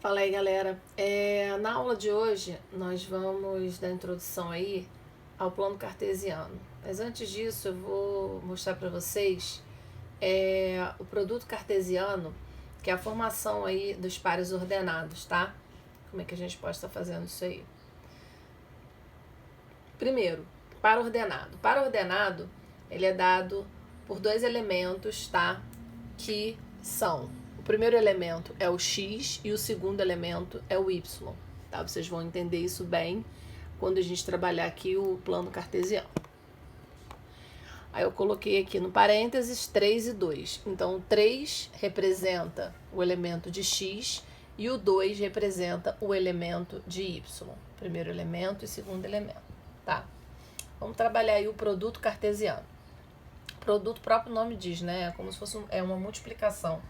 Fala aí, galera. Na aula de hoje, nós vamos dar introdução aí ao plano cartesiano. Mas antes disso, eu vou mostrar para vocês o produto cartesiano, que é a formação aí dos pares ordenados, tá? Como é que a gente pode estar fazendo isso aí? Primeiro, par ordenado. Par ordenado, ele é dado por dois elementos, tá? Que são... O primeiro elemento é o x e o segundo elemento é o y, tá? Vocês vão entender isso bem quando a gente trabalhar aqui o plano cartesiano. Aí eu coloquei aqui no parênteses 3 e 2. Então, o 3 representa o elemento de x e o 2 representa o elemento de y. Primeiro elemento e segundo elemento, tá? Vamos trabalhar aí o produto cartesiano. Produto, o próprio nome diz, né? É como se fosse uma multiplicação,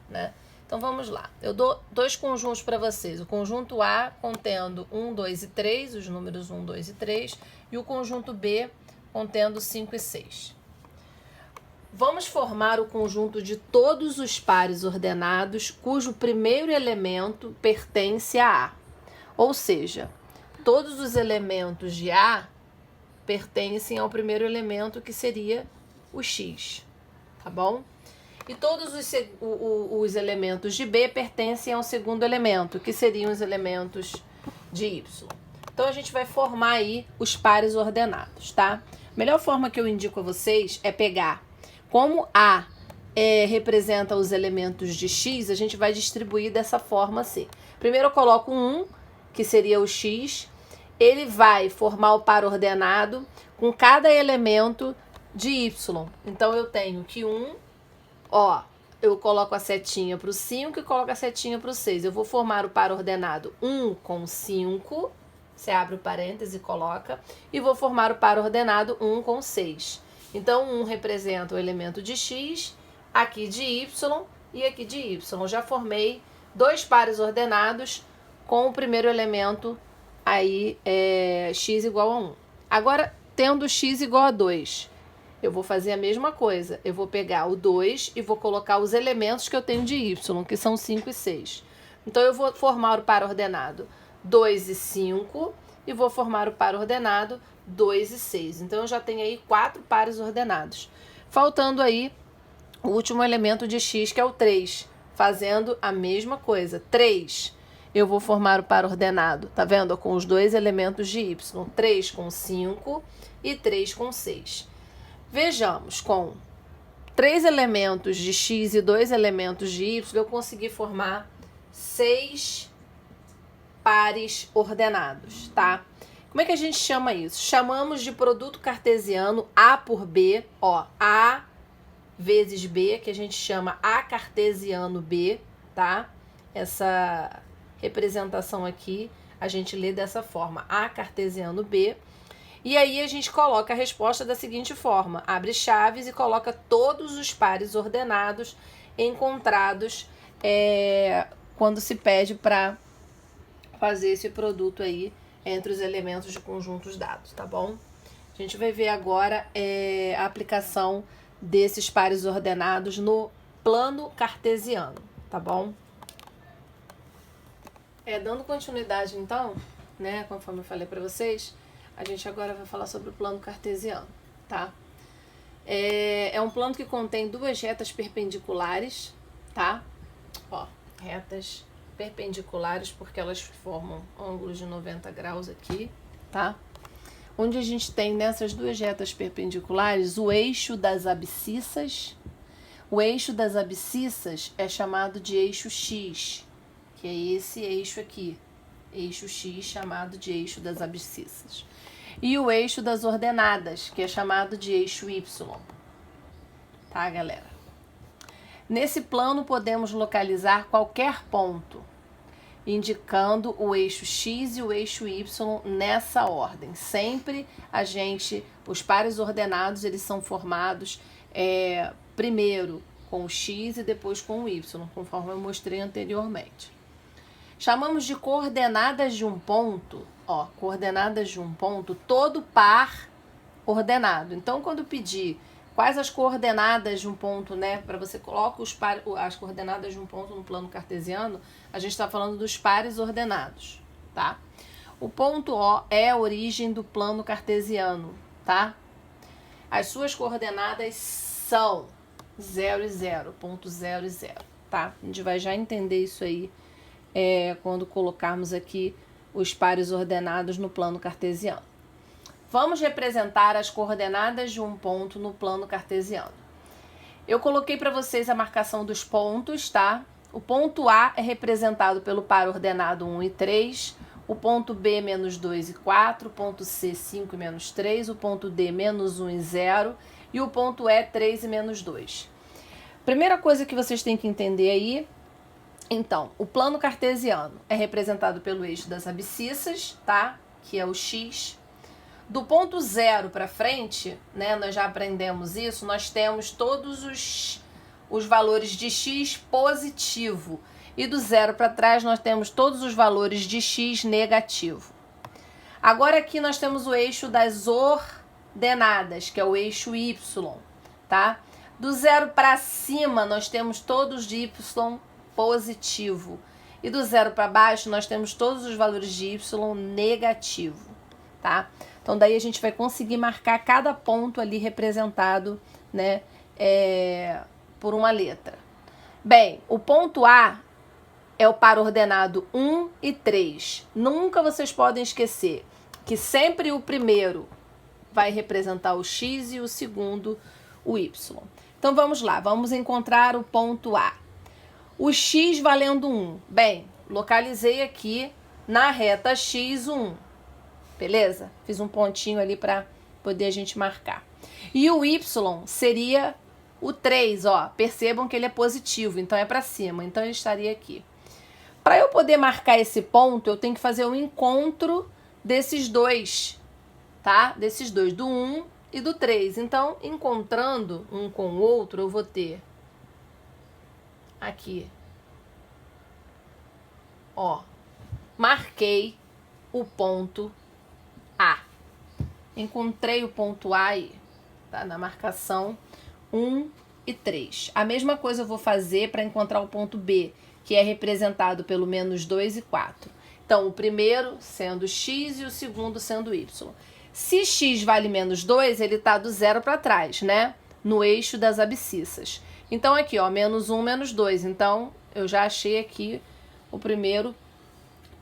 né? Então vamos lá, eu dou dois conjuntos para vocês, o conjunto A contendo 1, 2 e 3, os números 1, 2 e 3, e o conjunto B contendo 5 e 6. Vamos formar o conjunto de todos os pares ordenados cujo primeiro elemento pertence a A. Ou seja, todos os elementos de A pertencem ao primeiro elemento, que seria o x, tá bom? E todos os elementos de B pertencem ao segundo elemento, que seriam os elementos de Y. Então, a gente vai formar aí os pares ordenados, tá? A melhor forma que eu indico a vocês é pegar, como A representa os elementos de X, a gente vai distribuir dessa forma assim. Primeiro eu coloco um 1, que seria o X, ele vai formar o par ordenado com cada elemento de Y. Então, eu tenho que 1... eu coloco a setinha para o 5 e coloco a setinha para o 6. Eu vou formar o par ordenado 1 com 5. Você abre o parêntese e coloca. E vou formar o par ordenado 1 com 6. Então, 1 representa o elemento de x, aqui de y e aqui de y. Já formei dois pares ordenados com o primeiro elemento aí, x igual a 1. Agora, tendo x igual a 2... eu vou fazer a mesma coisa. Eu vou pegar o 2 e vou colocar os elementos que eu tenho de y, que são 5 e 6. Então, eu vou formar o par ordenado 2 e 5 e vou formar o par ordenado 2 e 6. Então, eu já tenho aí 4 pares ordenados. Faltando aí o último elemento de x, que é o 3. Fazendo a mesma coisa. 3, eu vou formar o par ordenado, tá vendo? Com os dois elementos de y. 3 com 5 e 3 com 6. Vejamos, com 3 elementos de x e 2 elementos de y, eu consegui formar 6 pares ordenados, tá? Como é que a gente chama isso? Chamamos de produto cartesiano A por B, A vezes B, que a gente chama A cartesiano B, tá? Essa representação aqui, a gente lê dessa forma, A cartesiano B. E aí a gente coloca a resposta da seguinte forma, abre chaves e coloca todos os pares ordenados encontrados quando se pede para fazer esse produto aí entre os elementos de conjuntos dados, tá bom? A gente vai ver agora a aplicação desses pares ordenados no plano cartesiano, tá bom? Dando continuidade então, né, conforme eu falei para vocês, a gente agora vai falar sobre o plano cartesiano, tá? É um plano que contém duas retas perpendiculares, tá? Retas perpendiculares, porque elas formam ângulos de 90 graus aqui, tá? Onde a gente tem nessas duas retas perpendiculares o eixo das abscissas. O eixo das abscissas é chamado de eixo X, que é esse eixo aqui. Eixo X, chamado de eixo das abscissas. E o eixo das ordenadas, que é chamado de eixo Y. Tá, galera? Nesse plano, podemos localizar qualquer ponto, indicando o eixo X e o eixo Y nessa ordem. Sempre os pares ordenados, eles são formados primeiro com o X e depois com o Y, conforme eu mostrei anteriormente. Chamamos de coordenadas de um ponto, coordenadas de um ponto, todo par ordenado. Então, quando pedir quais as coordenadas de um ponto, né? Para você colocar as coordenadas de um ponto no plano cartesiano, a gente está falando dos pares ordenados, tá? O ponto O é a origem do plano cartesiano, tá? As suas coordenadas são 0 e 0, ponto 0 e 0, tá? A gente vai já entender isso aí quando colocarmos aqui os pares ordenados no plano cartesiano. Vamos representar as coordenadas de um ponto no plano cartesiano. Eu coloquei para vocês a marcação dos pontos, tá? O ponto A é representado pelo par ordenado 1 e 3, o ponto B, menos 2 e 4, o ponto C, 5 e menos 3, o ponto D, menos 1 e 0, e o ponto E, 3 e menos 2. Primeira coisa que vocês têm que entender aí, então, o plano cartesiano é representado pelo eixo das abscissas, tá? Que é o X. Do ponto 0 para frente, né, nós já aprendemos isso, nós temos todos os valores de x positivo. E do 0 para trás nós temos todos os valores de x negativo. Agora aqui nós temos o eixo das ordenadas, que é o eixo y, tá? Do 0 para cima nós temos todos de y positivo. E do 0 para baixo nós temos todos os valores de y negativo, tá? Então, daí a gente vai conseguir marcar cada ponto ali representado, né, por uma letra. Bem, o ponto A é o par ordenado 1 e 3. Nunca vocês podem esquecer que sempre o primeiro vai representar o X e o segundo o Y. Então, vamos lá. Vamos encontrar o ponto A. O X valendo 1. Bem, localizei aqui na reta X 1. Beleza? Fiz um pontinho ali para poder a gente marcar. E o Y seria o 3, ó. Percebam que ele é positivo, então é para cima. Então ele estaria aqui. Para eu poder marcar esse ponto, eu tenho que fazer um encontro desses dois, tá? Desses dois, do 1 e do 3. Então, encontrando um com o outro, eu vou ter aqui, ó, marquei o ponto A. Encontrei o ponto A aí, tá? Na marcação 1 e 3. A mesma coisa eu vou fazer para encontrar o ponto B, que é representado pelo menos 2 e 4. Então, o primeiro sendo x e o segundo sendo y. Se x vale menos 2, ele está do 0 para trás, né? No eixo das abscissas. Então, aqui, ó, menos 1, menos 2. Então, eu já achei aqui o primeiro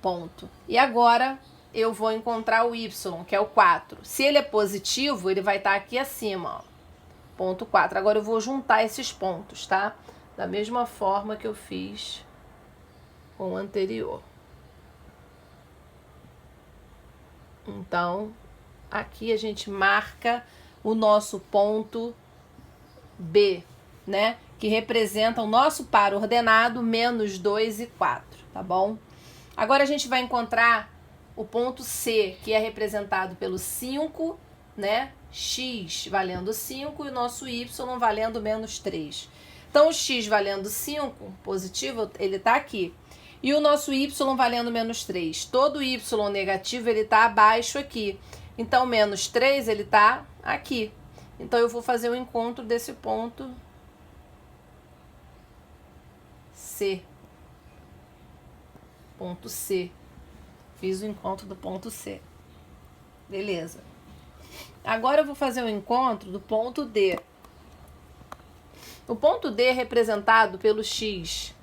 ponto. E agora eu vou encontrar o y, que é o 4. Se ele é positivo, ele vai estar aqui acima, ó, ponto 4. Agora eu vou juntar esses pontos, tá? Da mesma forma que eu fiz com o anterior. Então, aqui a gente marca o nosso ponto B, né? Que representa o nosso par ordenado menos 2 e 4, tá bom? Agora a gente vai encontrar o ponto C, que é representado pelo 5, né? X valendo 5 e o nosso Y valendo menos 3. Então, o X valendo 5, positivo, ele está aqui. E o nosso Y valendo menos 3. Todo Y negativo, ele está abaixo aqui. Então, menos 3, ele está aqui. Então, eu vou fazer o encontro desse ponto C. Ponto C. Fiz o encontro do ponto C. Beleza. Agora eu vou fazer o encontro do ponto D. O ponto D é representado pelo X,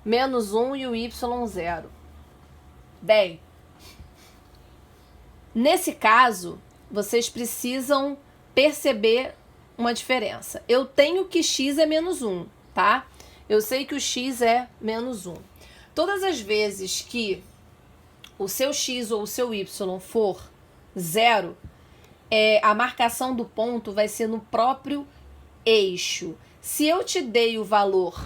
menos 1 e o Y 0. Bem, nesse caso, vocês precisam perceber uma diferença. Eu tenho que X é menos 1, tá? Eu sei que o X é menos 1. Todas as vezes que o seu X ou o seu Y for 0, a marcação do ponto vai ser no próprio eixo. Se eu te dei o valor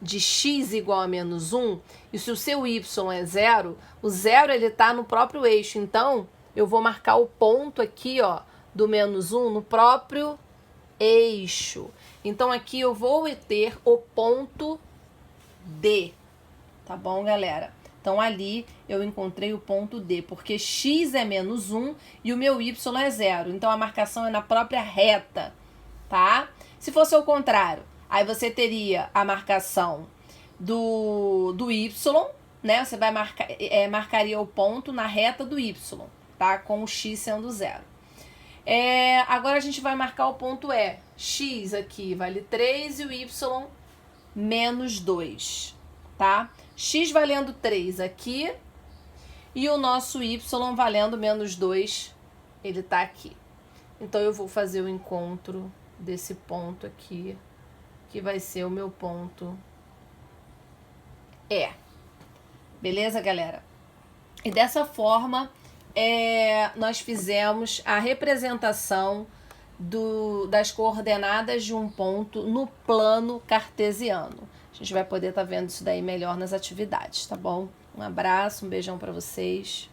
de X igual a menos 1, e se o seu Y é 0, o 0 ele está no próprio eixo. Então, eu vou marcar o ponto aqui, ó, do menos 1 no próprio eixo. Então, aqui eu vou ter o ponto D. Tá bom, galera? Então, ali eu encontrei o ponto D, porque X é menos 1 e o meu Y é 0. Então, a marcação é na própria reta, tá? Se fosse ao contrário, aí você teria a marcação do Y, né? Você vai marcaria o ponto na reta do Y, tá? Com o X sendo 0. Agora a gente vai marcar o ponto X aqui vale 3 e o Y menos 2, tá? X valendo 3 aqui e o nosso Y valendo menos 2, ele tá aqui. Então eu vou fazer o encontro desse ponto aqui, que vai ser o meu ponto E. Beleza, galera? E dessa forma, nós fizemos a representação das coordenadas de um ponto no plano cartesiano. A gente vai poder estar vendo isso daí melhor nas atividades, tá bom? Um abraço, um beijão para vocês.